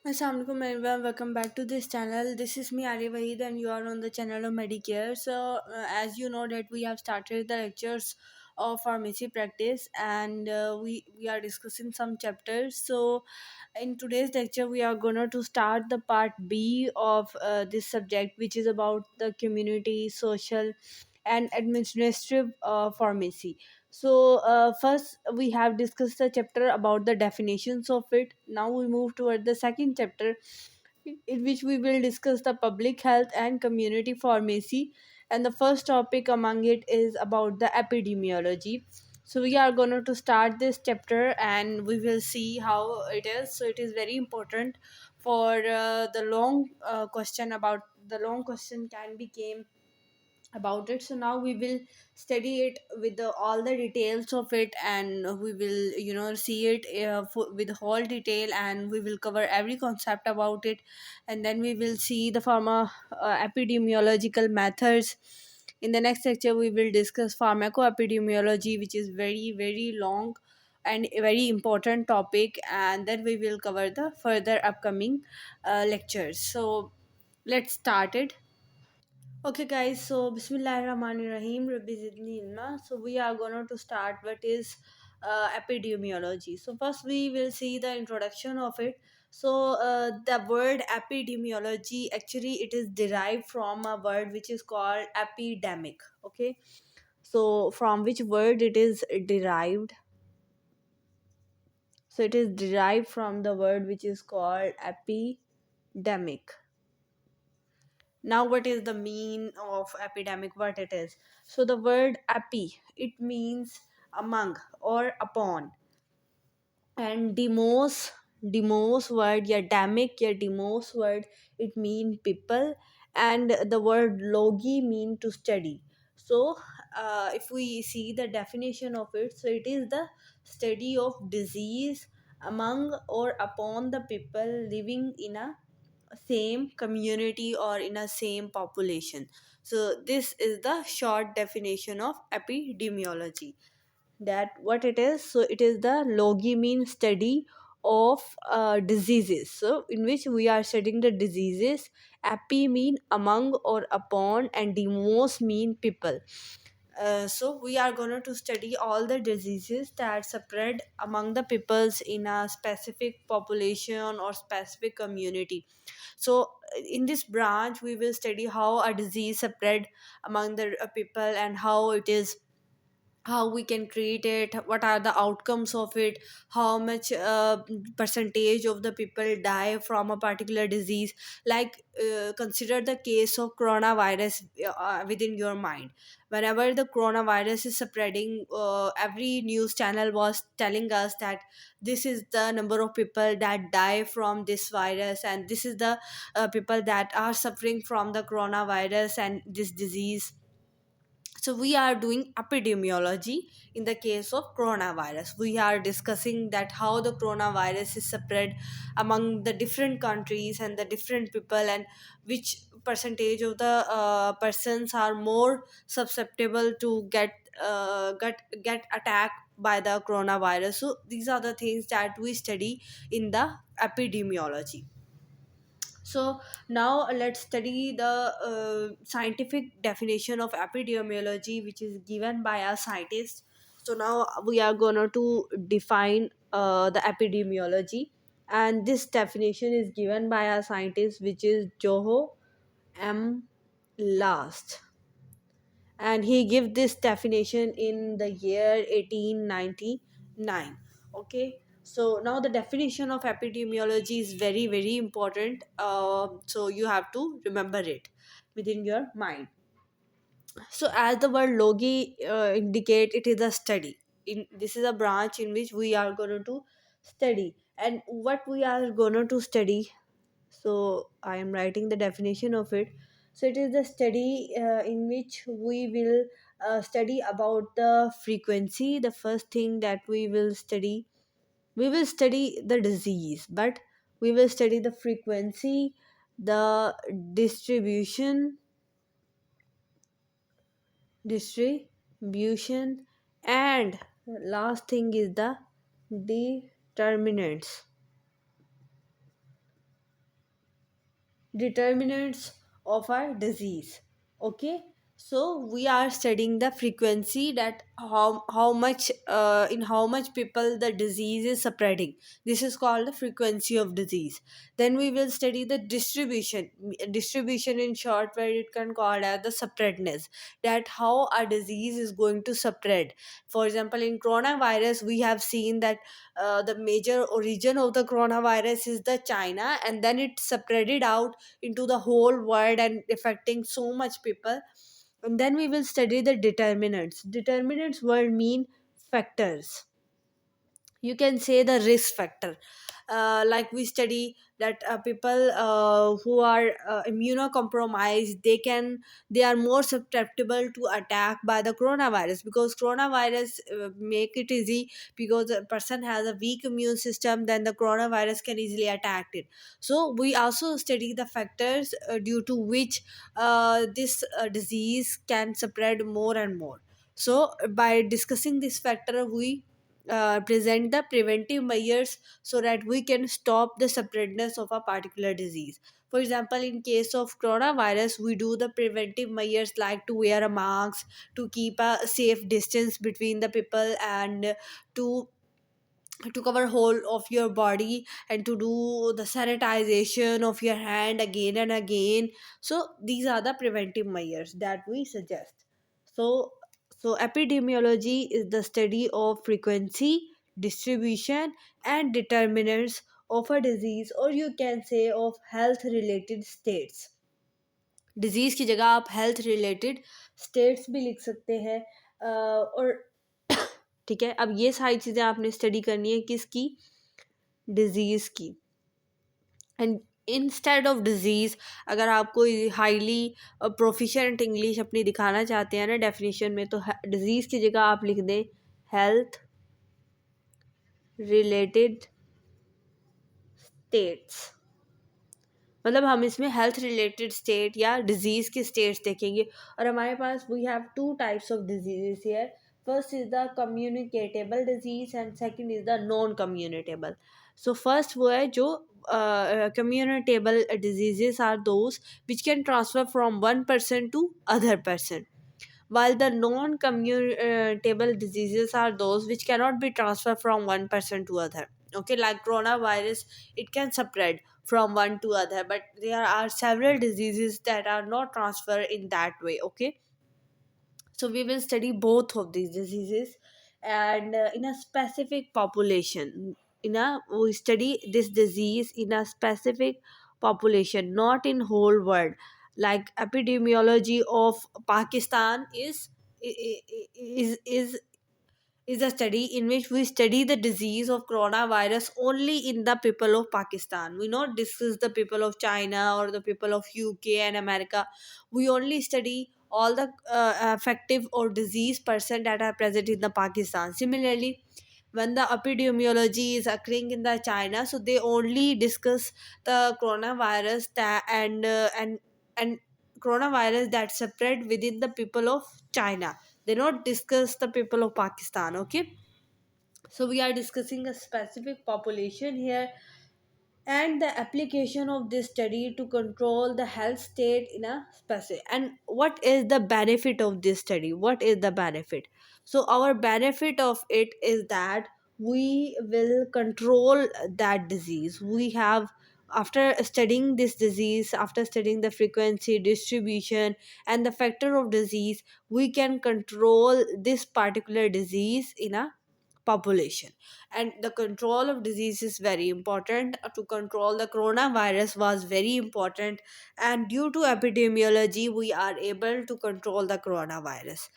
Assalamualaikum everyone, welcome back to this channel. This is me Arya Wahid and you are on the channel of Medicare. As you know that we have started the lectures of pharmacy practice and we are discussing some chapters. So in today's lecture we are gonna to start the part B of this subject, which is about the community, social and administrative pharmacy. First we have discussed the chapter about the definitions of it. Now we move toward the second chapter, in which we will discuss the public health and community pharmacy. And the first topic among it is about the epidemiology. So we are going to start this chapter and we will see how it is. So it is very important for the long question about the long question can become about it. So now we will study it with all the details of it, and we will see it with whole detail, and we will cover every concept about it. And then we will see the epidemiological methods. In the next lecture we will discuss pharmacoepidemiology, which is very very long and a very important topic, and then we will cover the further upcoming lectures. So let's start it. Okay, guys, so Bismillahirrahmanirrahim, Rabbi Zidni Ilma. So, we are going to start what is epidemiology. So, first, we will see the introduction of it. The word epidemiology actually it is derived from a word which is called epidemic. Okay, so from which word it is derived? So, it is derived from the word which is called epidemic. Now what is the mean of epidemic? What it is? So the word epi, it means among or upon, and demos word या demic या demos word, it mean people, and the word logi mean to study. So if we see the definition of it, so it is the study of disease among or upon the people living in a same community or in a same population. So this is the short definition of epidemiology. That what it is? So it is the logi mean study of diseases, so in which we are studying the diseases. Epi mean among or upon, and demos mean people. So we are going to study all the diseases that spread among the peoples in a specific population or specific community. So in this branch we will study how a disease spread among the people, and how it is, how we can treat it, what are the outcomes of it, how much percentage of the people die from a particular disease. Like consider the case of coronavirus within your mind. Whenever the coronavirus is spreading, every news channel was telling us that this is the number of people that die from this virus, and this is the people that are suffering from the coronavirus and this disease. So we are doing epidemiology. In the case of coronavirus, we are discussing that how the coronavirus is spread among the different countries and the different people, and which percentage of the persons are more susceptible to get attacked by the coronavirus. So these are the things that we study in the epidemiology. So now let's study the scientific definition of epidemiology, which is given by a scientist. So now we are gonna to define the epidemiology, and this definition is given by a scientist, which is Joho M. Last, and he give this definition in the year 1899. Okay, so now the definition of epidemiology is very very important, so you have to remember it within your mind. So as the word logi indicate, it is a study. This is a branch in which we are going to study, and what we are going to study. So I am writing the definition of it. So it is the study in which we will study about the frequency. The first thing that we will study the disease, but we will study the frequency, the distribution, distribution, and last thing is the determinants. determinants of our disease. Okay, so we are studying the frequency, that how much in how much people the disease is spreading. This is called the frequency of disease. Then we will study the distribution in short, where it can called as the spreadness, that how a disease is going to spread. For example, in coronavirus we have seen that the major origin of the coronavirus is the China, and then it spreaded out into the whole world and affecting so much people. And then we will study the determinants. Determinants will mean factors, you can say the risk factor. Like we study that people who are immunocompromised, they are more susceptible to attack by the coronavirus, because coronavirus make it easy, because a person has a weak immune system, then the coronavirus can easily attack it. So we also study the factors due to which this disease can spread more and more. So by discussing this factor, we present the preventive measures so that we can stop the spreadness of a particular disease. For example, in case of coronavirus, we do the preventive measures like to wear a mask, to keep a safe distance between the people, and to cover whole of your body, and to do the sanitization of your hand again and again. So these are the preventive measures that we suggest. So so epidemiology is the study of frequency, distribution, and determinants of a disease, or you can say of health related states. Disease की जगह आप health related states भी लिख सकते हैं। और ठीक है, अब ये सारी चीज़ें आपने स्टडी करनी है किसकी, डिजीज़ की। एंड इंस्टेड ऑफ डिजीज़, अगर आप कोई हाईली प्रोफिशेंट इंग्लिश अपनी दिखाना चाहते हैं ना डेफिनेशन में, तो डिजीज़ की जगह आप लिख दें हेल्थ रिलेटेड स्टेट्स। मतलब हम इसमें हेल्थ रिलेटेड स्टेट या डिजीज़ के स्टेट्स देखेंगे। और हमारे पास we have two types of diseases here. First is the communicable disease and second is the non communicable. So first वो है जो communicable diseases are those which can transfer from one person to other person, while the non-communicable diseases are those which cannot be transferred from one person to other. Okay, like coronavirus, it can spread from one to other, but there are several diseases that are not transferred in that way. Okay, so we will study both of these diseases, and in a specific population. We study this disease in a specific population, not in whole world. Like epidemiology of Pakistan is is a study in which we study the disease of coronavirus only in the people of Pakistan. We not discuss the people of China or the people of UK and America. We only study all the affective or disease person that are present in the Pakistan. Similarly, when the epidemiology is occurring in the China, so they only discuss the coronavirus and coronavirus that spread within the people of China. They not discuss the people of Pakistan. Okay, so we are discussing a specific population here, and the application of this study to control the health state in a specific. And what is the benefit of this study? What is the benefit? So our benefit of it is that we will control that disease. We have, after studying this disease, after studying the frequency, distribution, and the factor of disease, we can control this particular disease in a population. And the control of disease is very important. To control the coronavirus was very important, and due to epidemiology we are able to control the coronavirus.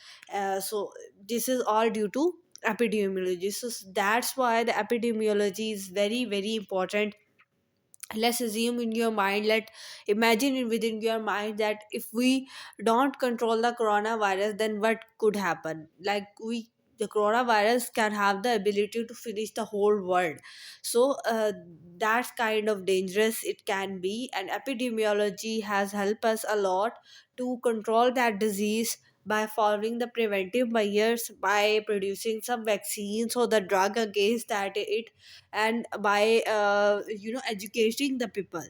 So this is all due to epidemiology. So that's why the epidemiology is very very important. Let's assume in your mind, let imagine it within your mind, that if we don't control the coronavirus, then what could happen? Like we, the coronavirus can have the ability to finish the whole world. So that's kind of dangerous it can be, and epidemiology has helped us a lot to control that disease by following the preventive measures, by producing some vaccines or the drug against that it, and by educating the people.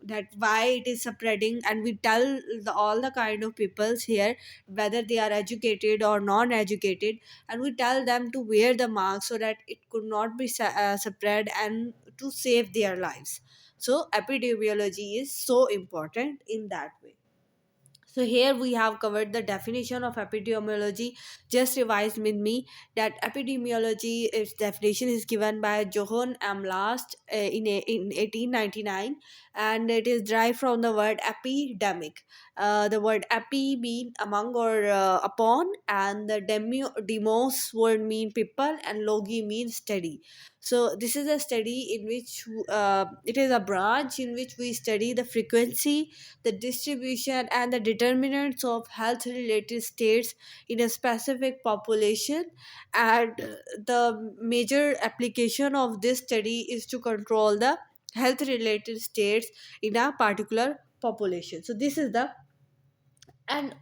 that why it is spreading, and we tell all the kind of peoples here, whether they are educated or non-educated, and we tell them to wear the mask so that it could not be spread and to save their lives. So epidemiology is so important in that way. So here we have covered the definition of epidemiology. Just revise with me that epidemiology, its definition is given by Johann M. Last in 1899, and it is derived from the word epidemic. The word epi mean among or upon, and the demos word mean people, and logi means study. So this is a study in which it is a branch in which we study the frequency, the distribution, and the determinants of health related states in a specific population. And the major application of this study is to control the health related states in a particular population. So this is the, and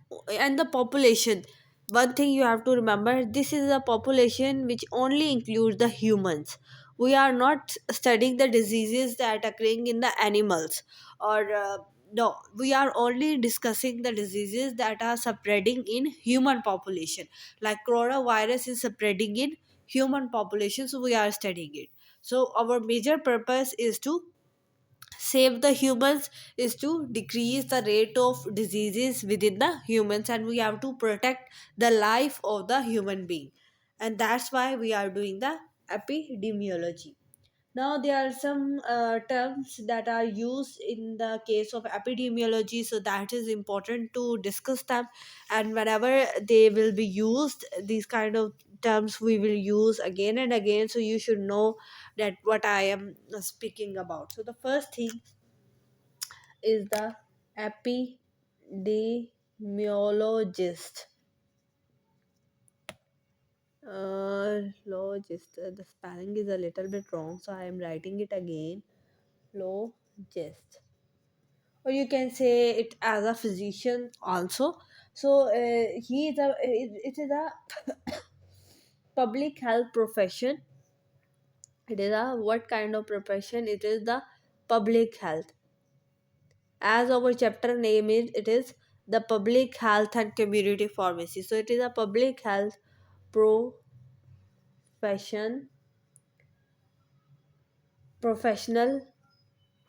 the population, one thing you have to remember, this is a population which only includes the humans. We are not studying the diseases that are occurring in the animals, or no, we are only discussing the diseases that are spreading in human population, like coronavirus is spreading in human population, so we are studying it. So our major purpose is to save the humans, is to decrease the rate of diseases within the humans, and we have to protect the life of the human being, and that's why we are doing the epidemiology. Now there are some terms that are used in the case of epidemiology, so that is important to discuss them. And whenever they will be used, these kind of terms we will use again and again, so you should know that what I am speaking about. So the first thing is the epidemiologist. Logist. The spelling is a little bit wrong, so I am writing it again. Logist, or you can say it as a physician also. So he is a it is a public health profession. It is a what kind of profession? It is the public health. As our chapter name is, it is the public health and community pharmacy. So it is a public health profession professional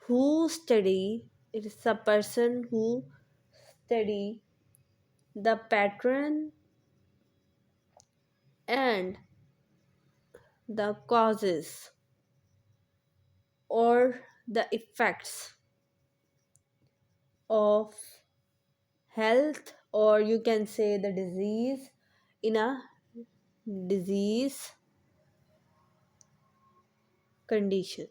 who study, it is a person who study the pattern and the causes or the effects of health, or you can say the disease, in a disease condition.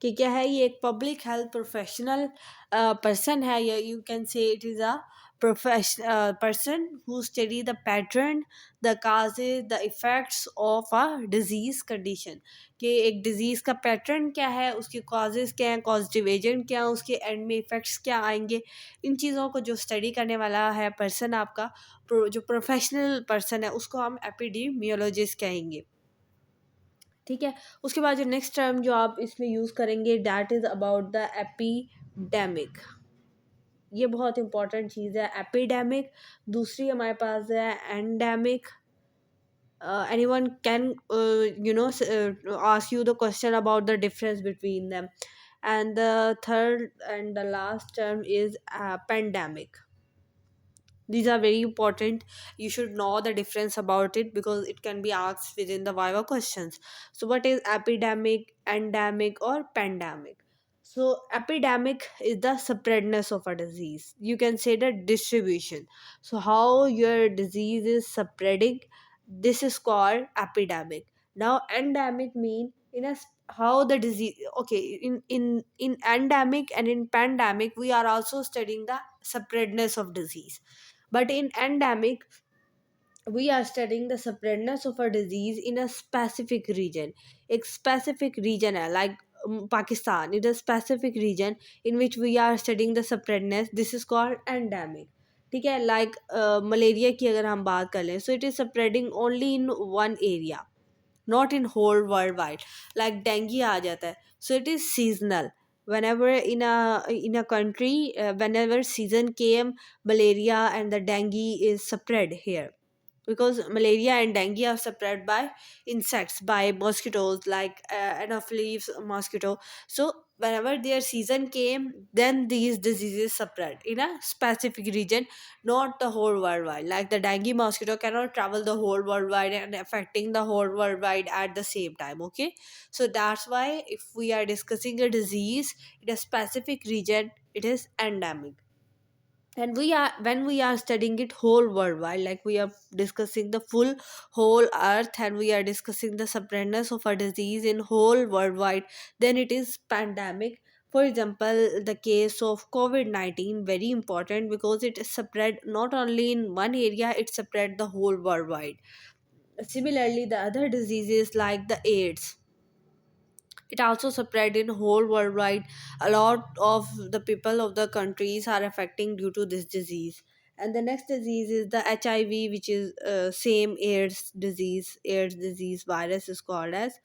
कि क्या है, ये एक public health professional person है, या you can say it is a person who study the pattern, the causes, the effects of a disease condition. कि एक disease का पैटर्न क्या है, उसके causes क्या हैं, causative agent क्या है, उसके एंड में इफ़ेक्ट्स क्या आएंगे, इन चीज़ों को जो स्टडी करने वाला है पर्सन आपका, जो प्रोफेशनल पर्सन है, उसको हम एपिडेमियोलॉजिस्ट कहेंगे। ठीक है। उसके बाद जो नेक्स्ट टर्म जो आप इसमें यूज़ करेंगे, that is about the epidemic. ये बहुत इंपॉर्टेंट चीज़ है, एपिडेमिक। दूसरी हमारे पास है endemic. Anyone can ask you the question about the difference between them. And the third and the last term is pandemic. These are very important. You should know the difference about it because it can be asked within the viva questions. So what is epidemic, endemic, or pandemic? So epidemic is the spreadness of a disease, you can say the distribution. So how your disease is spreading, this is called epidemic. Now endemic mean in a how the disease, okay, in endemic and in pandemic we are also studying the spreadness of disease, but in endemic, we are studying the spreadness of a disease in a specific region. एक specific region है, like Pakistan, it is a specific region in which we are studying the spreadness. This is called endemic. ठीक है, like malaria की अगर हम बात कर लें, so it is spreading only in one area. not in whole worldwide. Like dengue आ जाता है, so it is seasonal. Whenever in a country, whenever season came, malaria and the dengue is spread here, because malaria and dengue are spread by insects, by mosquitoes like anopheles mosquito. So whenever their season came, then these diseases spread in a specific region, not the whole worldwide. Like the dengue mosquito cannot travel the whole worldwide and affecting the whole worldwide at the same time. Okay, so that's why if we are discussing a disease in a specific region, it is endemic. And we are, when we are studying it whole worldwide, like we are discussing the full whole earth, and we are discussing the spreadness of a disease in whole worldwide, then it is pandemic. For example, the case of COVID-19, very important, because it is spread not only in one area, it spread the whole worldwide. Similarly, the other diseases like the AIDS, it also spread in whole worldwide. A lot of the people of the countries are affecting due to this disease. And the next disease is the HIV, which is same AIDS disease virus is called as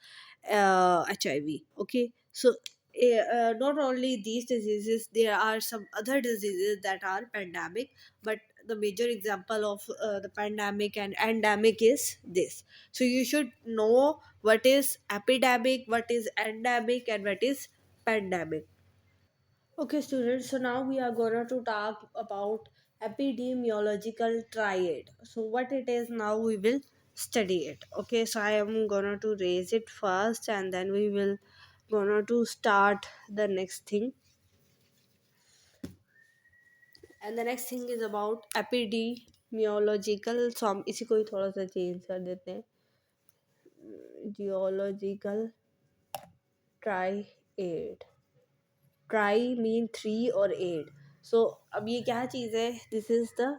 HIV. Okay, so not only these diseases, there are some other diseases that are pandemic, but the major example of the pandemic and endemic is this. So you should know what is epidemic, what is endemic, and what is pandemic. Okay, students, so now we are going to talk about epidemiological triad. So what it is, now we will study it. Okay, so I am going to raise it first, and then we will going to start the next thing. And the next thing is about epidemiological, so हम इसी को ही थोड़ा सा change कर देते हैं, geological triad. Try mean three और eight. सो अब ये क्या चीज़ है, this is the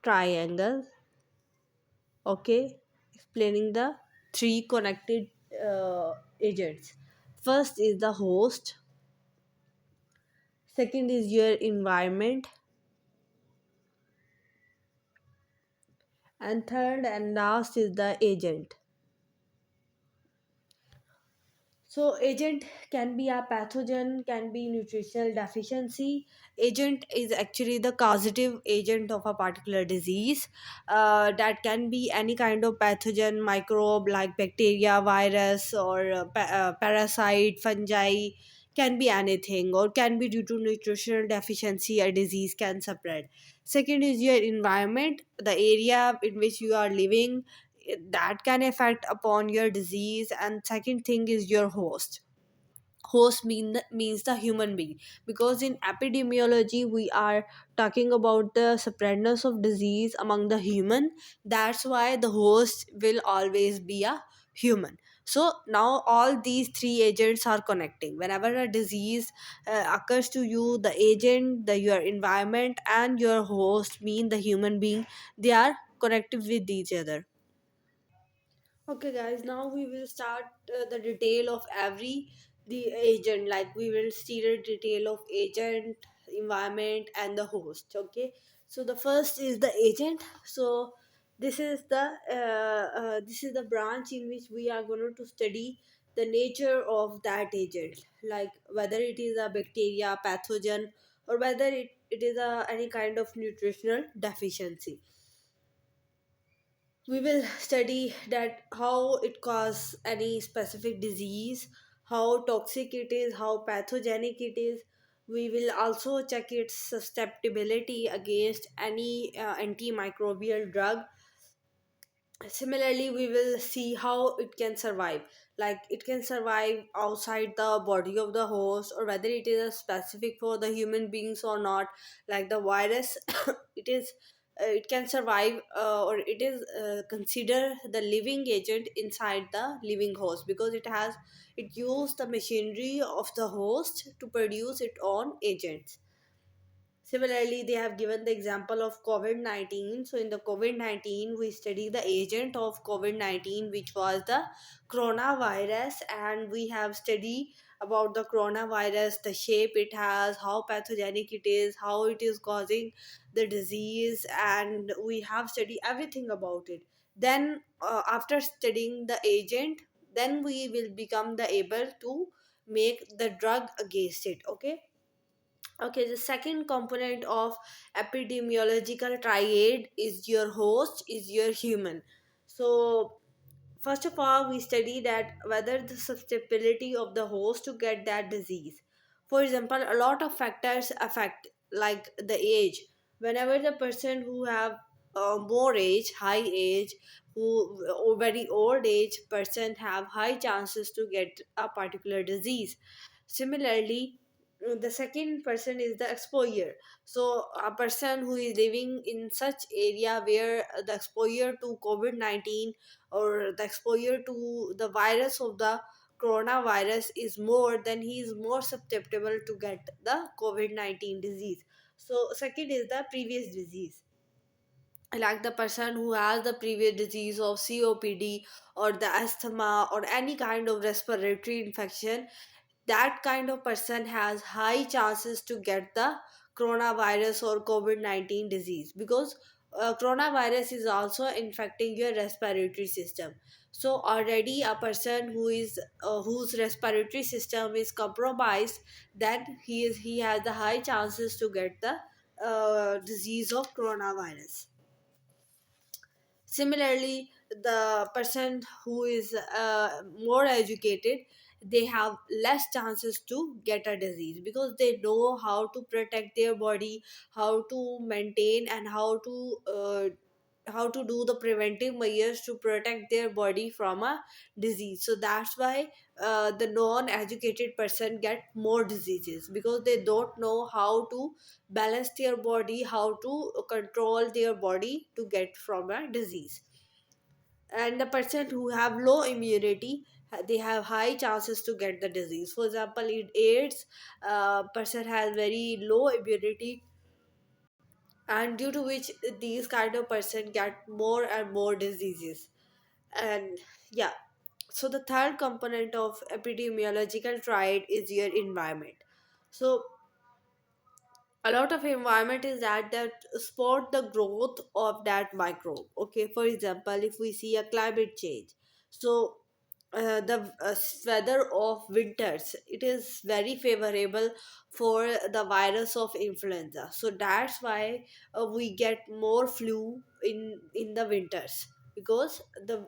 triangle. Okay, explaining the three connected agents. First is the host, second is your environment, and third and last is the agent. So agent can be a pathogen, can be nutritional deficiency. Agent is actually the causative agent of a particular disease. That can be any kind of pathogen, microbe like bacteria, virus, or parasite, fungi. Can be anything, or can be due to nutritional deficiency. A disease can spread. Second is your environment, the area in which you are living, that can affect upon your disease. And second thing is your host. Means the human being, because in epidemiology we are talking about the spreadness of disease among the human. That's why the host will always be a human. So now all these three agents are connecting. Whenever a disease occurs to you, the agent, the your environment, and your host, mean the human being, they are connected with each other. Okay, guys, now we will start the detail of every the agent. Like we will see the detail of agent, environment, and the host. Okay, so the first is the agent. So this is the branch in which we are going to study the nature of that agent, like whether it is a bacteria, pathogen, or whether it is any kind of nutritional deficiency. We will study that how it causes any specific disease, how toxic it is, how pathogenic it is. We will also check its susceptibility against any antimicrobial drug. Similarly, we will see how it can survive, like it can survive outside the body of the host, or whether it is a specific for the human beings or not. Like the virus, it is it can survive, or it is consider the living agent inside the living host, because it use the machinery of the host to produce its own agents. Similarly, they have given the example of COVID 19. So, in the COVID 19, we study the agent of COVID 19, which was the coronavirus, and we have studied about the coronavirus, the shape it has, how pathogenic it is, how it is causing the disease, and we have studied everything about it. Then after studying the agent, then we will become the able to make the drug against it. Okay. Okay, the second component of epidemiological triad is your host, is your human. So first of all, we study that whether the susceptibility of the host to get that disease. For example, a lot of factors affect, like the age. Whenever the person who have more age, high age, who or very old age person have high chances to get a particular disease. Similarly, the second person is the exposure. So a person who is living in such area where the exposure to COVID-19 or the exposure to the virus of the coronavirus is more, then he is more susceptible to get the COVID-19 disease. So second is the previous disease, like the person who has the previous disease of COPD or the asthma or any kind of respiratory infection. That kind of person has high chances to get the coronavirus or COVID-19 disease, because coronavirus is also infecting your respiratory system. So already a person who is whose respiratory system is compromised, then he has the high chances to get the disease of coronavirus. Similarly, the person who is more educated, they have less chances to get a disease, because they know how to protect their body, how to maintain, and how to do the preventive measures to protect their body from a disease. So that's why the non-educated person get more diseases, because they don't know how to balance their body, how to control their body to get from a disease. And the person who have low immunity, they have high chances to get the disease. For example, in AIDS, person has very low immunity, and due to which these kind of person get more and more diseases. And yeah, so the third component of epidemiological triad is your environment. So a lot of environment is that support the growth of that microbe. Okay, for example, if we see a climate change, so the weather of winters, it is very favorable for the virus of influenza. So that's why we get more flu in the winters, because the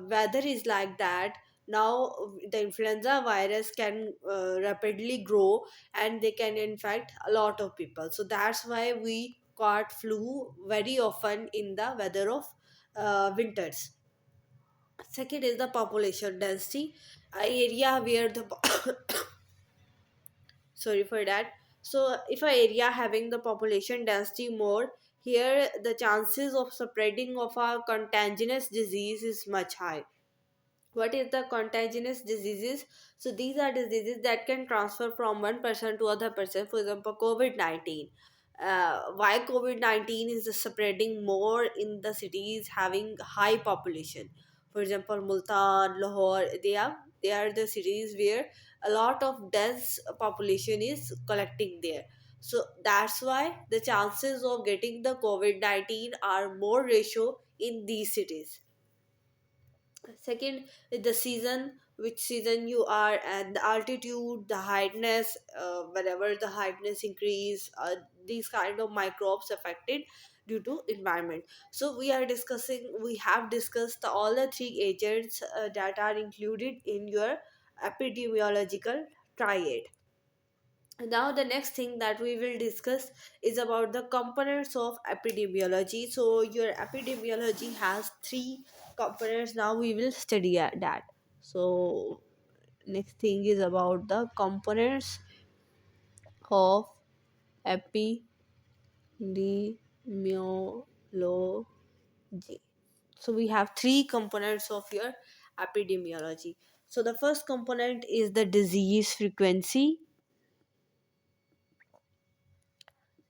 weather is like that. Now the influenza virus can rapidly grow, and they can infect a lot of people. So that's why we caught flu very often in the weather of winters. Second is the population density, a area where the sorry for that. So if a area having the population density more, here the chances of spreading of a contagious disease is much high. What is the contagious diseases? So these are diseases that can transfer from one person to other person. For example, COVID-19. Why COVID-19 is spreading more in the cities having high population? For example, Multan, Lahore, they are the cities where a lot of dense population is collecting there. So that's why the chances of getting the COVID-19 are more ratio in these cities. Second is the season, which season you are, and the altitude, the heightness, whenever the heightness increase, these kind of microbes affected due to environment. So we have discussed all the three agents that are included in your epidemiological triad. Now the next thing that we will discuss is about the components of epidemiology. So your epidemiology has three components. Now we will study that. So next thing is about the components of epidemiology. So we have three components of your epidemiology. So the first component is the disease frequency.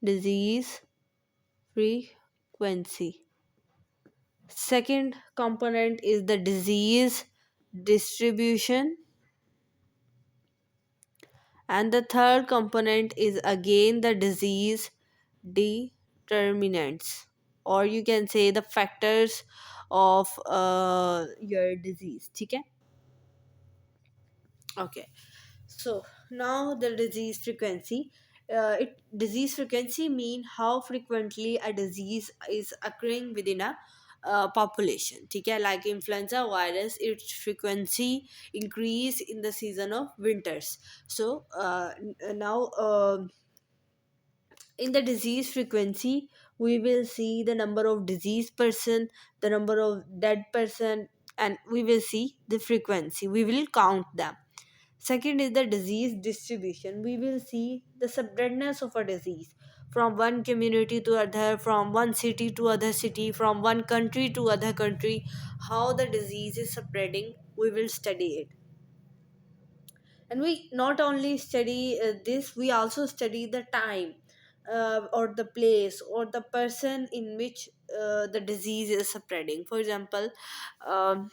Disease frequency. Second component is the disease distribution, and the third component is again the disease determinants. or you can say the factors of your disease. ठीक है. Okay. So now the disease frequency. It disease frequency mean how frequently a disease is occurring within a population. ठीक है, like influenza virus, its frequency increase in the season of winters. So now in the disease frequency, we will see the number of diseased person, the number of dead person, and we will see the frequency. We will count them. Second is the disease distribution. We will see the spreadness of a disease from one community to other, from one city to other city, from one country to other country. How the disease is spreading, we will study it. And we not only study this, we also study the time or the place or the person in which the disease is spreading. For example, um,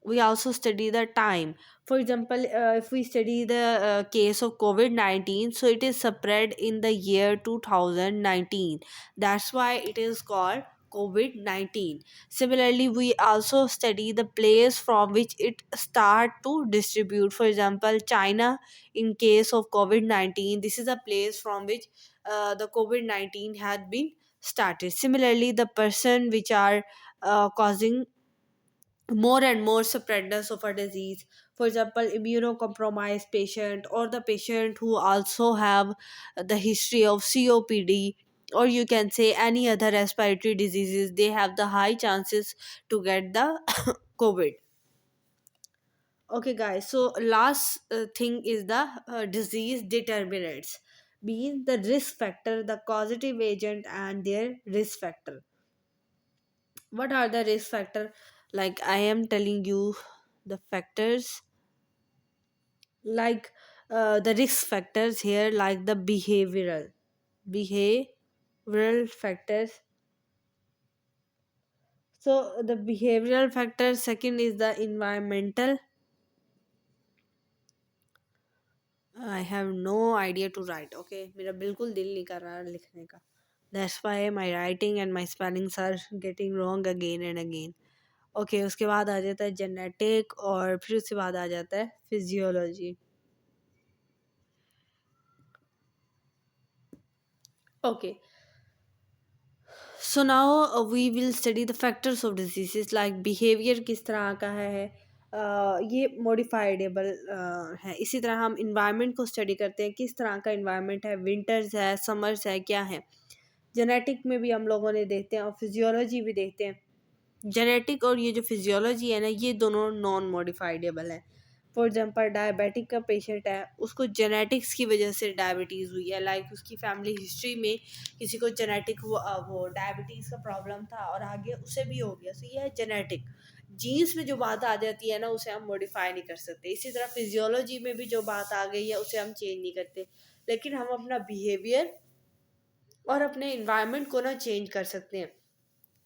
we also study the time. For example, if we study the case of COVID-19, so it is spread in the year 2019. That's why it is called COVID-19. Similarly, we also study the place from which it start to distribute. For example, China, in case of COVID-19, this is a place from which the COVID-19 had been started. Similarly, the person which are causing more and more spreadness of a disease, for example immunocompromised patient, or the patient who also have the history of COPD, or you can say any other respiratory diseases, they have the high chances to get the COVID. Okay guys, so last thing is the disease determinants, means the risk factor, the causative agent and their risk factor. What are the risk factor? Like I am telling you the factors, like the risk factors here, like the behavioral factors. So the behavioral factors, second is the environmental. I have no idea to write. Okay, मेरा बिल्कुल दिल नहीं कर रहा लिखने का. That's why my writing and my spellings are getting wrong again and again. Okay, उसके बाद आ जाता है जेनेटिक, और फिर उसके बाद आ जाता है physiology. Okay, so now we will study the factors of diseases, like behaviour किस तरह का है. ये मॉडिफाइडेबल है. इसी तरह हम इन्वायरमेंट को स्टडी करते हैं, किस तरह का इन्वायरमेंट है, विंटर्स है, समर्स है, क्या है. जेनेटिक में भी हम लोगों ने देखते हैं, और फिजियोलॉजी भी देखते हैं. जेनेटिक और ये जो फिजियोलॉजी है ना, ये दोनों नॉन मॉडिफाइडेबल है. फॉर एग्जांपल डायबिटिक का पेशेंट है, उसको जेनेटिक्स की वजह से डायबिटीज़ हुई है, लाइक उसकी फैमिली हिस्ट्री में किसी को जेनेटिक वो डायबिटीज़ का प्रॉब्लम था और आगे उसे भी हो गया, तो ये है जेनेटिक. जीन्स में जो बात आ जाती है ना, उसे हम मॉडिफाई नहीं कर सकते. इसी तरह फिजियोलॉजी में भी जो बात आ गई है उसे हम चेंज नहीं करते, लेकिन हम अपना बिहेवियर और अपने इन्वायरमेंट को ना चेंज कर सकते हैं.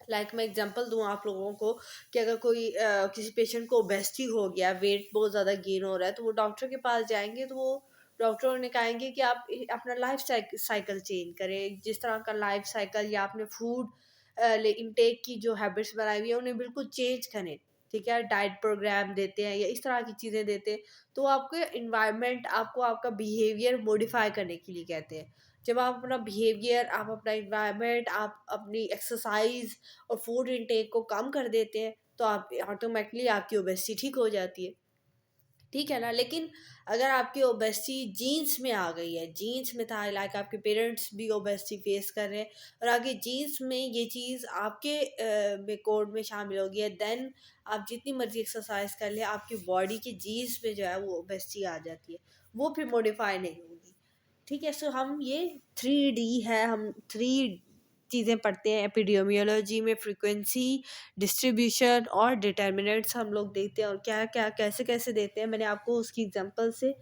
मैं एग्जांपल दूं आप लोगों को, कि अगर कोई किसी पेशेंट को ओबेसिटी हो गया, वेट बहुत ज़्यादा गेन हो रहा है, तो वो डॉक्टर के पास जाएंगे, तो वो डॉक्टर उन्हें कहेंगे कि आप अपना लाइफ साइकिल चेंज करें. जिस तरह का लाइफ साइकिल या अपने फूड इनटेक की जो हैबिट्स बनाई हुई है उन्हें बिल्कुल चेंज करें. ठीक है, डाइट प्रोग्राम देते हैं या इस तरह की चीज़ें देते हैं. तो आपके इन्वायरमेंट आपको आपका बिहेवियर मॉडिफाई करने के लिए कहते हैं. जब आप अपना बिहेवियर, आप अपना इन्वायरमेंट, आप अपनी एक्सरसाइज और फूड इनटेक को कम कर देते हैं, तो आप ऑटोमेटिकली आपकी ओबेसिटी ठीक हो जाती है. ठीक है ना. लेकिन अगर आपकी ओबेसिटी जीन्स में आ गई है, जीन्स में था, लाइक आपके पेरेंट्स भी ओबेसिटी फेस कर रहे हैं, और आगे जीन्स में ये चीज़ आपके में कोड में शामिल हो गई है, देन आप जितनी मर्जी एक्सरसाइज कर ले, आपकी बॉडी की जीन्स में जो है वो ओबेसिटी आ जाती है, वो फिर मॉडिफाई नहीं होगी. ठीक है, सो हम ये 3D है, हम 3 चीज़ें पढ़ते हैं एपिडेमियोलॉजी में. फ्रीक्वेंसी, डिस्ट्रीब्यूशन और डिटर्मिनेंट्स हम लोग देखते हैं, और क्या क्या कैसे कैसे देते हैं, मैंने आपको उसकी एग्जांपल से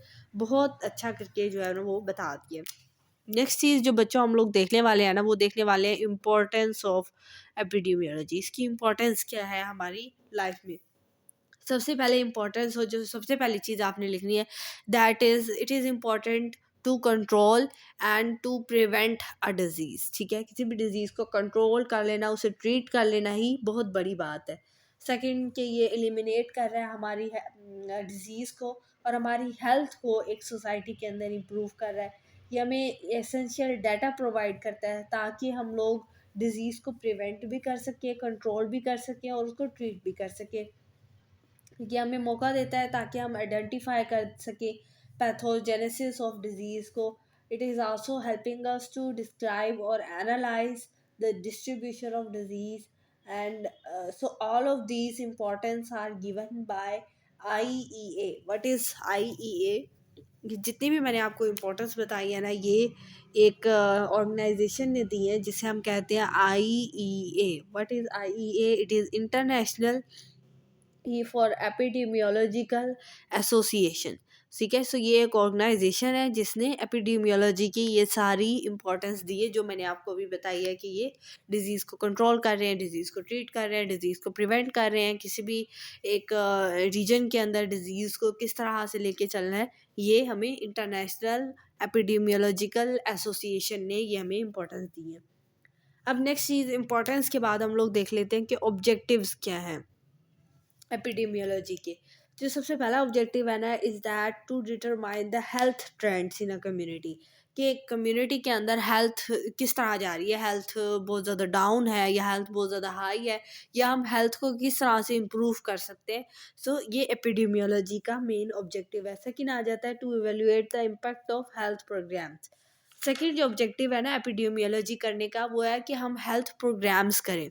बहुत अच्छा करके जो है ना वो बता दिया. नेक्स्ट चीज़ जो बच्चों हम लोग देखने वाले हैं ना, वो देखने वाले हैं इम्पोर्टेंस ऑफ एपिडेमियोलॉजी. इसकी इम्पोर्टेंस क्या है हमारी लाइफ में. सबसे पहले इम्पोर्टेंस हो, जो सबसे पहली चीज़ आपने लिखनी है, that is it is important to control and to prevent a disease. ठीक है, किसी भी डिजीज़ को कंट्रोल कर लेना, उसे ट्रीट कर लेना ही बहुत बड़ी बात है। सेकंड कि ये एलिमिनेट कर रहा है हमारी डिजीज़ को और हमारी हेल्थ को एक सोसाइटी के अंदर इम्प्रूव कर रहा है। ये हमें एसेंशियल डाटा प्रोवाइड करता है ताकि हम लोग डिज़ीज़ को प्रिवेंट भी कर सकें, कंट्रोल भी कर सकें और उसको ट्रीट भी कर सकें। ये हमें मौका देता है ताकि हम आइडेंटिफाई कर सकें पैथोजेनेसिस ऑफ डिजीज़ को। It is also helping us to describe और analyse the distribution of disease and so all of these importance are given by IEA. What is IEA? जितनी भी मैंने आपको इम्पोर्टेंस बताई है ना, ये एक ऑर्गेनाइजेशन ने दी है जिसे हम कहते हैं IEA. What is IEA? It is international for epidemiological association. ठीक है, सो ये एक ऑर्गेनाइजेशन है जिसने एपिडेमियोलॉजी की ये सारी इंपॉर्टेंस दी है जो मैंने आपको अभी बताई है कि ये डिज़ीज़ को कंट्रोल कर रहे हैं, डिज़ीज़ को ट्रीट कर रहे हैं, डिज़ीज़ को प्रिवेंट कर रहे हैं, किसी भी एक रीजन के अंदर डिज़ीज़ को किस तरह से लेके चलना है, ये हमें इंटरनेशनल एपिडेमियोलॉजिकल एसोसिएशन ने ये हमें इम्पोर्टेंस दी है। अब नेक्स्ट चीज़ इम्पोर्टेंस के बाद हम लोग देख लेते हैं कि ऑब्जेक्टिव्स क्या हैं एपिडेमियोलॉजी के। जो सबसे पहला ऑब्जेक्टिव है ना, is that to determine the health trends in a community, कि कम्युनिटी के अंदर हेल्थ किस तरह जा रही है, हेल्थ बहुत ज़्यादा डाउन है या हेल्थ बहुत ज़्यादा हाई है, या हम हेल्थ को किस तरह से इम्प्रूव कर सकते हैं। सो ये एपिडेमियोलॉजी का मेन ऑब्जेक्टिव है। सेकेंड आ जाता है to evaluate the impact of health programs. Second जो ऑब्जेक्टिव है ना एपिडेमियोलॉजी करने का, वो है कि हम हेल्थ प्रोग्राम्स करें।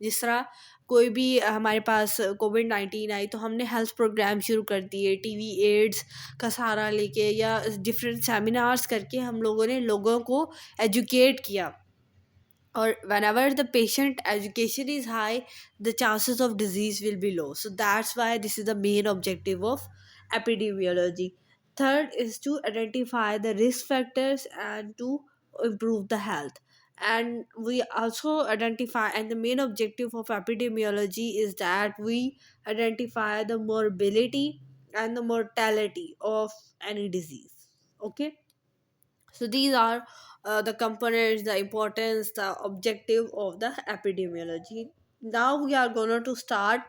जिस तरह कोई भी हमारे पास कोविड-19 आई तो हमने हेल्थ प्रोग्राम शुरू कर दिए, टीवी एड्स का सहारा लेके या डिफरेंट सेमिनार्स करके हम लोगों ने लोगों को एजुकेट किया। or whenever the patient education is high, the chances of disease will be low. So that's why this is the main objective of epidemiology. Third is to identify the risk factors and to improve the health. And we also identify, and the main objective of epidemiology is that we identify the morbidity and the mortality of any disease. Okay, so these are the components, the importance, the objective of the epidemiology. Now we are going to start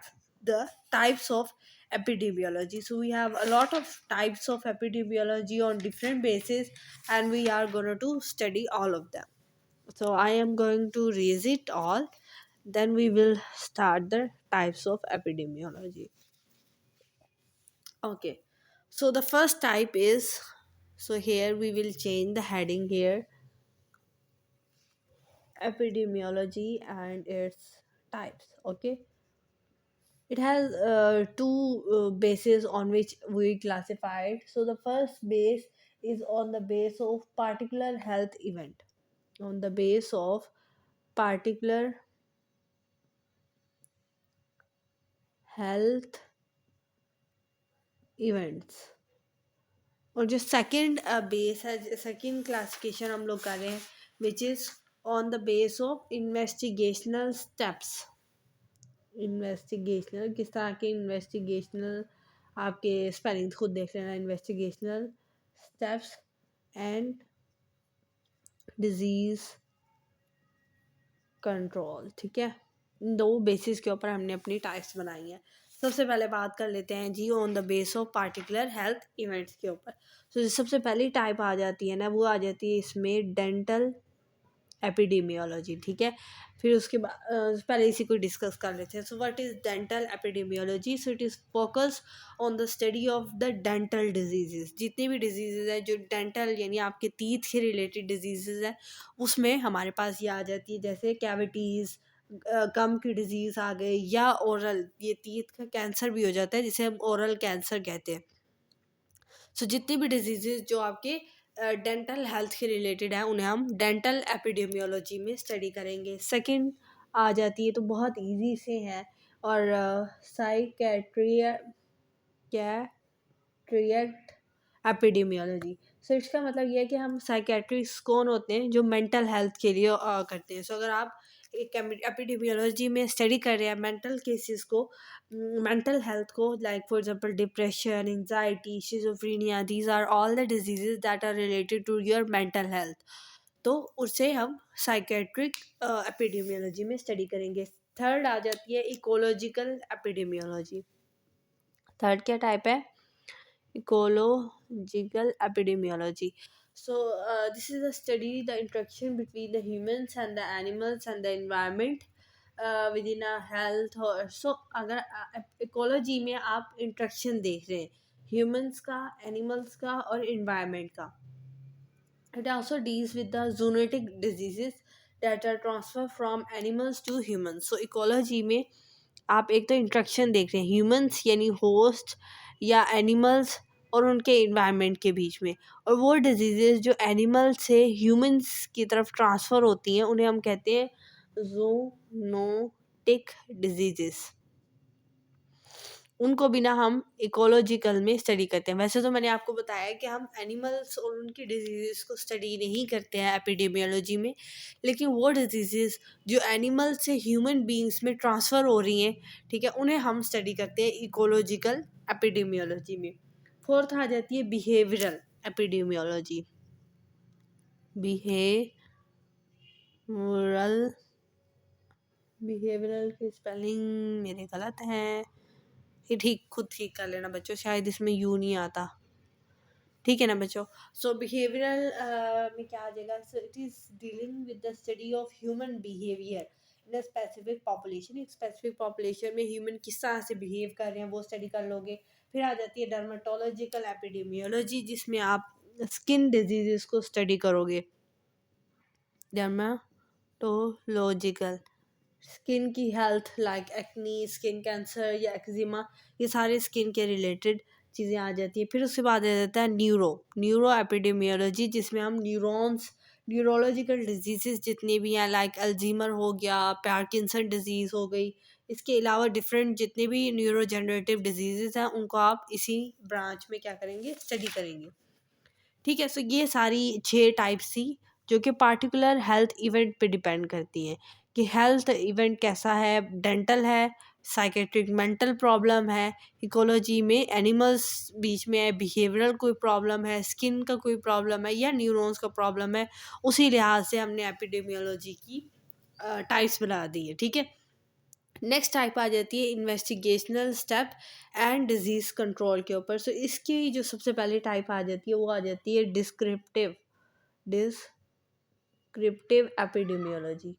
the types of epidemiology. So we have a lot of types of epidemiology on different bases, and we are going to study all of them. So I am going to raise it all. Then we will start the types of epidemiology. Okay. So the first type is, so here we will change the heading here, epidemiology and its types. Okay, it has two bases on which we classify it. So the first base is on the base of particular health event, on the base of particular health events। और जो second base है, second classification हम लोग कर रहे हैं, which is on the base of investigational steps. Investigational, किस तरह के इन्वेस्टिगेशनल, आपके स्पेलिंग खुद देख लेना, investigational steps and disease control. ठीक है, इन दो बेसिस के ऊपर हमने अपनी टाइप्स बनाई हैं। सबसे पहले बात कर लेते हैं जी on the base of particular health events के ऊपर। तो सबसे पहली टाइप आ जाती है ना, वो आ जाती है इसमें डेंटल एपिडेमियोलॉजी। ठीक है, फिर उसके बाद पहले इसी को डिस्कस कर लेते हैं। So what is dental epidemiology? So it is focus on the study of the dental disease. जितनी भी डिजीज़ है जो डेंटल यानी आपके टीथ के रिलेटेड डिजीज़ है, उसमें हमारे पास ये आ जाती है, जैसे कैविटीज़, गम की डिजीज़ आ गई, या ओरल, ये टीथ का कैंसर भी हो जाता है जिसे हम ओरल कैंसर कहते हैं। सो जितनी भी डिजीज़ जो आपके डेंटल हेल्थ के रिलेटेड है, उन्हें हम डेंटल एपिडेमियोलॉजी में स्टडी करेंगे। सेकंड आ जाती है, तो बहुत इजी से है, और साइकेट्रिया कैट्रियट एपिडेमियोलॉजी। सो इसका मतलब ये है कि हम साइकेट्रिस्ट कौन होते हैं, जो मेंटल हेल्थ के लिए करते हैं। सो अगर आप एक एपिडेमियोलॉजी में स्टडी कर रहे हैं मेंटल केसेस को, मेंटल हेल्थ को, like for example depression, anxiety, schizophrenia, these are all the diseases that are related to your mental health. तो उसे हम साइकेट्रिक एपिडेमियोलॉजी में स्टडी करेंगे। थर्ड आ जाती है इकोलॉजिकल एपिडेमियोलॉजी। थर्ड क्या टाइप है? ecological epidemiology. So this is a study the interaction between the humans and the animals and the environment within a health or so। अगर ecology में आप इंट्रैक्शन देख रहे हैं ह्यूमंस का, एनिमल्स का और इन्वायरमेंट का। It also deals with the zoonotic diseases that are transferred from animals to humans। So ecology में आप एक तो इंट्रैक्शन देख रहे हैं ह्यूमंस यानी होस्ट या एनिमल्स और उनके इन्वायरमेंट के बीच में, और वो डिजीजेस जो एनिमल से ह्यूमंस की तरफ ट्रांसफ़र होती हैं उन्हें हम कहते हैं जूनोटिक डिजीजेस। उनको बिना हम इकोलॉजिकल में स्टडी करते हैं। वैसे तो मैंने आपको बताया कि हम एनिमल्स और उनकी डिजीज़ को स्टडी नहीं करते हैं एपिडेमियोलॉजी में, लेकिन वो डिजीज़ जो एनिमल से ह्यूमन बींग्स में ट्रांसफ़र हो रही हैं, ठीक है, उन्हें हम स्टडी करते हैं इकोलॉजिकल एपिडेमियोलॉजी में। फोर्थ आ जाती है बिहेवियरल एपिडेमियोलॉजी। बिहेवियरल की स्पेलिंग मेरे गलत हैं, ये खुद ठीक कर लेना बच्चों, शायद इसमें यू नहीं आता, ठीक है ना बच्चों। सो बिहेवियरल में क्या आ जाएगा? So it is dealing with the study of human behaviour in a specific population. एक स्पेसिफिक पॉपुलेशन में ह्यूमन किस तरह से बिहेव कर रहे हैं वो स्टडी कर लोगे। फिर आ जाती है डर्माटोलॉजिकल एपिडेमियोलॉजी, जिसमें आप स्किन डिजीज़ को स्टडी करोगे। डर्माटोलॉजिकल स्किन की health like acne, skin cancer या एक्जिमा, ये सारे स्किन के रिलेटेड चीज़ें आ जाती हैं। फिर उसके बाद आ जाता है न्यूरो एपिडेमियोलॉजी, जिसमें हम न्यूरोलॉजिकल डिजीज़ जितने भी हैं लाइक अल्जीमर हो गया, पार्किंसन डिजीज़ हो गई, इसके अलावा डिफरेंट जितने भी न्यूरोजेनरेटिव डिजीज़ हैं उनको आप इसी ब्रांच में क्या करेंगे? स्टडी करेंगे, ठीक है। सो ये सारी 6 टाइप्स थी जो कि पार्टिकुलर हेल्थ इवेंट पे डिपेंड करती हैं कि हेल्थ इवेंट कैसा है, डेंटल है, साइकेट्रिक मेंटल प्रॉब्लम है, इकोलॉजी में एनिमल्स बीच में है, बिहेवियरल कोई प्रॉब्लम है, स्किन का कोई प्रॉब्लम है या न्यूरॉन्स का प्रॉब्लम है। उसी लिहाज से हमने एपिडेमियोलॉजी की टाइप्स बना दी है, ठीक है। नेक्स्ट टाइप आ जाती है investigational step and disease control के ऊपर। सो इसकी जो सबसे पहली टाइप आ जाती है वो आ जाती है descriptive epidemiology।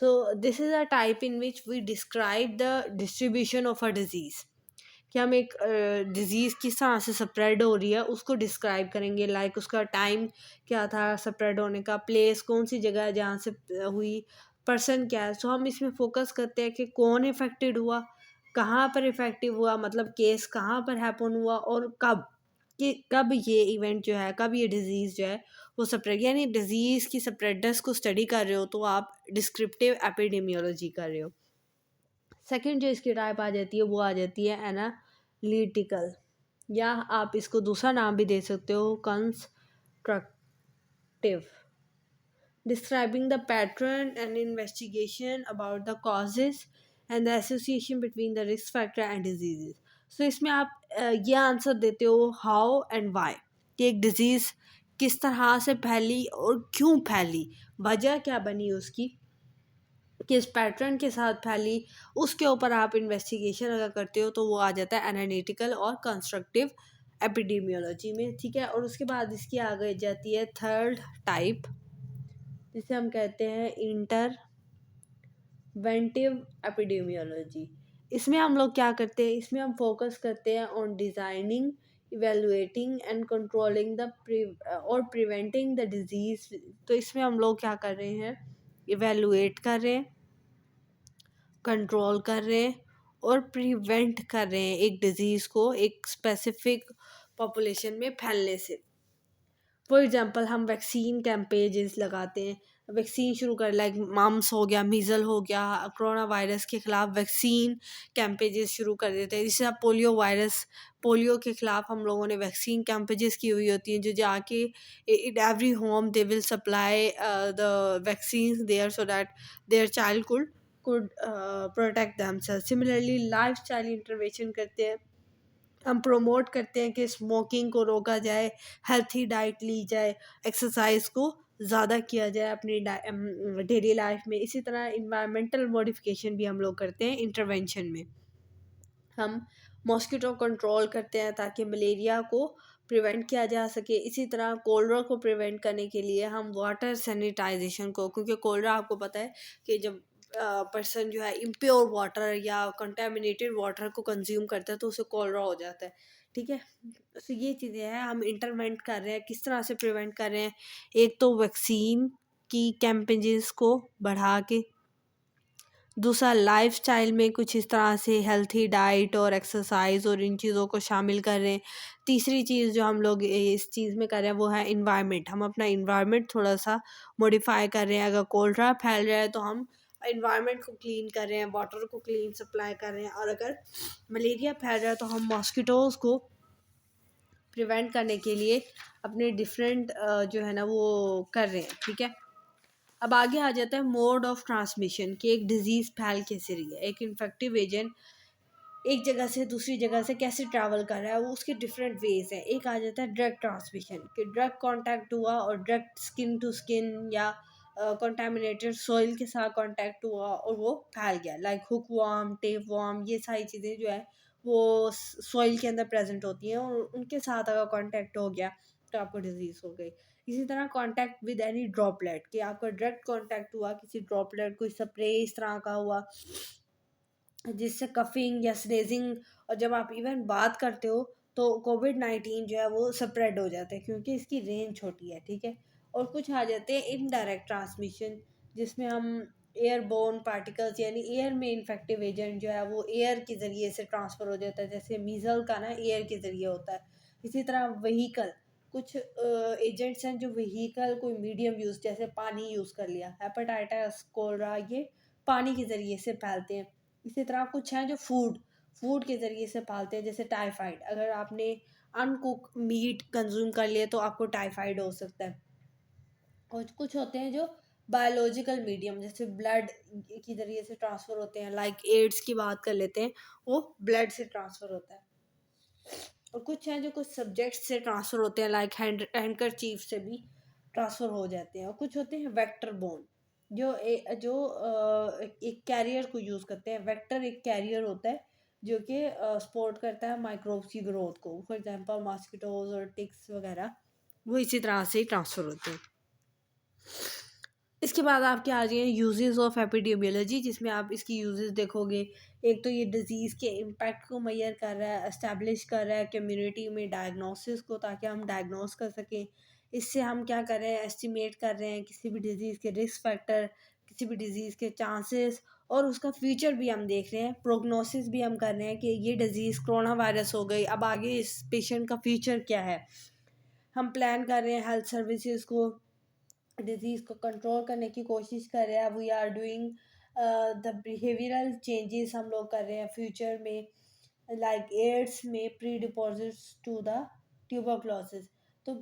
So this is a type in which we describe the distribution of a disease, कि हम एक डिज़ीज़ किस तरह से स्प्रेड हो रही है उसको डिस्क्राइब करेंगे, लाइक उसका टाइम क्या था स्प्रेड होने का, प्लेस कौन सी जगह है जहाँ से हुई, पर्सन क्या है। सो हम इसमें फोकस करते हैं कि कौन इफ़ेक्टेड हुआ, कहाँ पर इफ़ेक्टिव हुआ, मतलब केस कहाँ पर हैपन हुआ और कब, कि कब ये इवेंट जो है, कब ये डिज़ीज़ जो है वो स्प्रेड, यानी डिज़ीज़ की स्प्रेडर्स को स्टडी कर रहे हो तो आप डिस्क्रिप्टिव एपिडेमियोलॉजी कर रहे हो। सेकंड जो इसकी टाइप आ जाती है वो आ जाती है एनालिटिकल, या आप इसको दूसरा नाम भी दे सकते हो constructive, describing the pattern and investigation about the causes and the association between the risk factor and diseases। so इसमें आप ये आंसर देते हो हाउ एंड वाई, कि एक डिज़ीज़ किस तरह से फैली और क्यों फैली, वजह क्या बनी उसकी, किस पैटर्न के साथ फैली, उसके ऊपर आप इन्वेस्टिगेशन अगर करते हो तो वो आ जाता है एनालिटिकल और कंस्ट्रक्टिव एपिडेमियोलॉजी में, ठीक है। और उसके बाद इसकी आ गई जाती है थर्ड टाइप, जिसे हम कहते हैं इंटरवेंटिव एपिडेमियोलॉजी। इसमें हम लोग क्या करते हैं, इसमें हम फोकस करते हैं on designing, evaluating and controlling the और प्रिवेंटिंग द डिजीज़। तो इसमें हम लोग क्या कर रहे हैं, इवेलुएट कर रहे हैं, कंट्रोल कर रहे हैं और प्रिवेंट कर रहे हैं एक डिज़ीज़ को एक स्पेसिफिक पॉपुलेशन में फैलने से। फॉर एग्ज़ाम्पल हम वैक्सीन कैंपेजेस लगाते हैं वैक्सीन शुरू कर, लाइक मम्स हो गया, मीज़ल हो गया, कोरोना वायरस के ख़िलाफ़ वैक्सीन कैंपेजेस शुरू कर देते हैं। जैसे अब पोलियो वायरस, पोलियो के ख़िलाफ़ हम लोगों ने वैक्सीन कैंपेजेस की हुई होती हैं, जो जाके in every home they will supply the vaccines there so that their child could protect themselves. Similarly, lifestyle intervention करते हैं, हम प्रमोट करते हैं कि स्मोकिंग को रोका जाए, हेल्थी डाइट ली जाए, एक्सरसाइज को ज़्यादा किया जाए अपनी डेली लाइफ में। इसी तरह इन्वायरमेंटल मॉडिफिकेशन भी हम लोग करते हैं इंटरवेंशन में। हम मॉस्किटो कंट्रोल करते हैं ताकि मलेरिया को प्रिवेंट किया जा सके। इसी तरह कोलरा को प्रिवेंट करने के लिए हम वाटर सैनिटाइजेशन को, क्योंकि कोलरा आपको पता है कि जब पर्सन जो है इम्प्योर वाटर या कंटेमिनेटेड वाटर को कंज्यूम करता है तो उसे कोलरा हो जाता है। ठीक है, तो ये चीज़ें हैं, हम इंटरवेंट कर रहे हैं, किस तरह से प्रिवेंट कर रहे हैं। एक तो वैक्सीन की कैंपेजेस को बढ़ा के, दूसरा लाइफस्टाइल में कुछ इस तरह से हेल्थी डाइट और एक्सरसाइज और इन चीज़ों को शामिल कर रहे हैं। तीसरी चीज़ जो हम लोग इस चीज़ में कर रहे हैं वो है इन्वायरमेंट। हम अपना इन्वायरमेंट थोड़ा सा मॉडिफाई कर रहे हैं। अगर कोलरा फैल रहा है तो हम इन्वायरमेंट को क्लीन कर रहे हैं, वाटर को क्लीन सप्लाई कर रहे हैं। और अगर मलेरिया फैल रहा है तो हम मॉस्किटोज़ को प्रिवेंट करने के लिए अपने डिफरेंट जो है ना वो कर रहे हैं। ठीक है, अब आगे आ जाता है मोड ऑफ ट्रांसमिशन, कि एक डिजीज़ फैल कैसे रही है, एक इन्फेक्टिव एजेंट एक जगह से दूसरी जगह से कैसे ट्रैवल कर रहा है, वो उसके डिफरेंट वेज हैं। एक आ जाता है ड्रग ट्रांसमिशन, कि ड्रग कांटेक्ट हुआ और डायरेक्ट स्किन टू स्किन या कंटामिनेटेड सॉइल के साथ कांटेक्ट हुआ और वो फैल गया, like hook warm, tape warm, ये सारी चीज़ें जो है वो सॉइल के अंदर प्रेजेंट होती हैं और उनके साथ अगर कांटेक्ट हो गया तो आपको डिजीज़ हो गई। इसी तरह कांटेक्ट विद एनी ड्रॉपलेट, कि आपका डायरेक्ट कांटेक्ट हुआ किसी ड्रॉपलेट, कोई स्प्रे इस तरह का हुआ जिससे कफिंग या स्नेजिंग, और जब आप इवन बात करते हो तो कोविड-19 जो है वो स्प्रेड हो जाता है क्योंकि इसकी रेंज छोटी है। ठीक है, और कुछ आ जाते हैं इनडायरेक्ट ट्रांसमिशन, जिसमें हम एयरबोर्न पार्टिकल्स यानी एयर में इन्फेक्टिव एजेंट जो है वो एयर के ज़रिए से ट्रांसफ़र हो जाता है। जैसे मीज़ल का ना एयर के ज़रिए होता है। इसी तरह व्हीकल, कुछ एजेंट्स हैं जो व्हीकल कोई मीडियम यूज़, जैसे पानी यूज़ कर लिया, हेपेटाइटिस, कोलरा, ये पानी के ज़रिए से फैलते हैं। इसी तरह कुछ हैं जो फूड के ज़रिए से पालते हैं, जैसे टाइफाइड, अगर आपने अनकुक मीट कंज्यूम कर लिया तो आपको टाइफाइड हो सकता है। और कुछ होते हैं जो बायोलॉजिकल मीडियम, जैसे ब्लड के ज़रिए से ट्रांसफ़र होते हैं, लाइक एड्स की बात कर लेते हैं, वो ब्लड से ट्रांसफ़र होता है। और कुछ हैं जो कुछ सब्जेक्ट से ट्रांसफ़र होते हैं, लाइक हैंडकरचीफ से भी ट्रांसफ़र हो जाते हैं। और कुछ होते हैं वेक्टर बोन, एक कैरियर को यूज़ करते हैं। वेक्टर एक कैरियर होता है जो कि सपोर्ट करता है माइक्रोब्स की ग्रोथ को, फॉर एग्जांपल मॉस्किटोज और टिक्स वगैरह, वो इसी तरह से ही ट्रांसफ़र होते हैं। इसके बाद आपके आ जाइए यूजेस ऑफ एपिडेमियोलॉजी, जिसमें आप इसकी यूजेस देखोगे। एक तो ये डिज़ीज़ के इम्पैक्ट को मैयर कर रहा है, एस्टेब्लिश कर रहा है कम्युनिटी में डायग्नोसिस को, ताकि हम डायग्नोस कर सकें। इससे हम क्या कर रहे हैं, एस्टिमेट कर रहे हैं किसी भी डिज़ीज़ के रिस्क फैक्टर, किसी भी डिज़ीज़ के चांसेस, और उसका फ्यूचर भी हम देख रहे हैं, प्रोग्नोसिस भी हम कर रहे हैं कि ये डिज़ीज़ कोरोना वायरस हो गई, अब आगे इस पेशेंट का फ्यूचर क्या है। हम प्लान कर रहे हैं हेल्थ सर्विसेज को, डिजीज़ को कंट्रोल करने की कोशिश कर रहे हैं। We are doing the behavioural changes हम लोग कर रहे हैं फ्यूचर में, लाइक एड्स में pre deposits to the tuberculosis. तो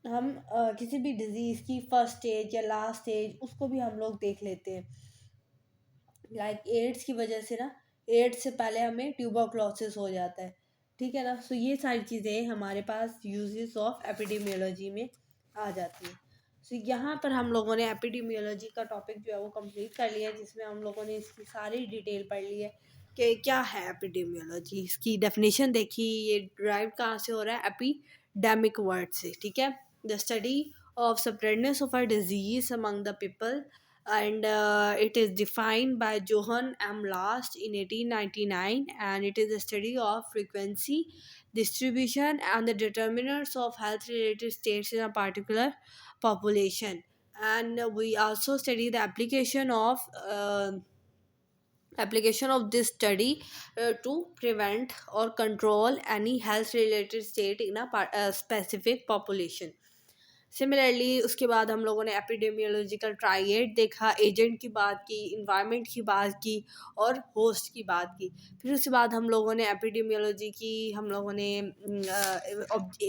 हम किसी भी डिज़ीज़ की फर्स्ट स्टेज या लास्ट स्टेज उसको भी हम लोग देख लेते हैं। लाइक एड्स की वजह से ना, एड्स से पहले हमें ट्यूबरक्लोसिस हो जाता है। ठीक है ना, सो ये सारी चीज़ें हमारे पास यूजेस ऑफ एपिडेमियोलॉजी में आ जाती हैं। सो यहाँ पर हम लोगों ने एपिडेमियोलॉजी का टॉपिक जो है वो कंप्लीट कर लिया है, जिसमें हम लोगों ने इसकी सारी डिटेल पढ़ ली है कि क्या है एपिडेमियोलॉजी। इसकी डेफिनेशन देखी, ये ड्राइव कहाँ से हो रहा है, एपिडेमिक वर्ड से। ठीक है, the study of spreadness of a disease among the people, and it is defined by Johann M. Last in 1899, and it is a study of frequency, distribution, and the determinants of health related states in a particular population. And we also study the application of this study to prevent or control any health related state in a specific population. Similarly उसके बाद हम लोगों ने epidemiological triad देखा, agent की बात की, environment की बात की और होस्ट की बात की। फिर उसके बाद हम लोगों ने एपिडेमियोलॉजी की हम लोगों ने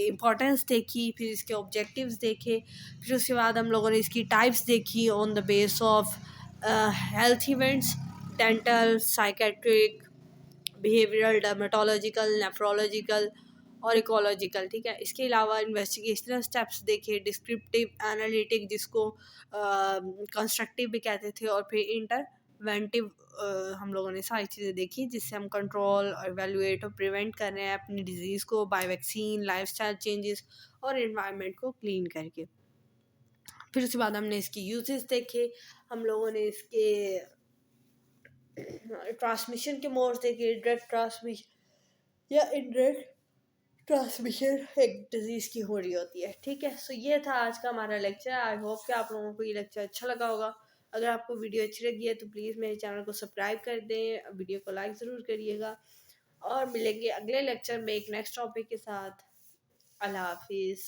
इम्पोर्टेंस देखी, फिर इसके ऑब्जेक्टिव्स देखे, फिर उसके बाद हम लोगों ने इसकी टाइप्स देखी on the base of health events, dental, psychiatric, behavioural, dermatological, nephrological और इकोलॉजिकल। ठीक है, इसके अलावा इन्वेस्टिगेशनल स्टेप्स देखे, डिस्क्रिप्टिव एनालिटिक जिसको कंस्ट्रक्टिव भी कहते थे, और फिर इंटरवेंटिव हम लोगों ने सारी चीज़ें देखी जिससे हम कंट्रोल, एवेलुएट और प्रिवेंट कर रहे हैं अपनी डिजीज़ को बाय वैक्सीन, लाइफस्टाइल चेंजेस और इन्वायरमेंट को क्लीन करके। फिर उसके बाद हमने इसकी यूजेस देखे, हम लोगों ने इसके ट्रांसमिशन के मोड्स देखे, डायरेक्ट ट्रांसमिशन या इनडायरेक्ट ट्रांसमिशन एक डिजीज़ की हो रही होती है। ठीक है, सो ये था आज का हमारा लेक्चर। आई होप कि आप लोगों को ये लेक्चर अच्छा लगा होगा। अगर आपको वीडियो अच्छी लगी है तो प्लीज़ मेरे चैनल को सब्सक्राइब कर दें, वीडियो को लाइक ज़रूर करिएगा, और मिलेंगे अगले लेक्चर में एक नेक्स्ट टॉपिक के साथ। अल्लाह हाफिज़।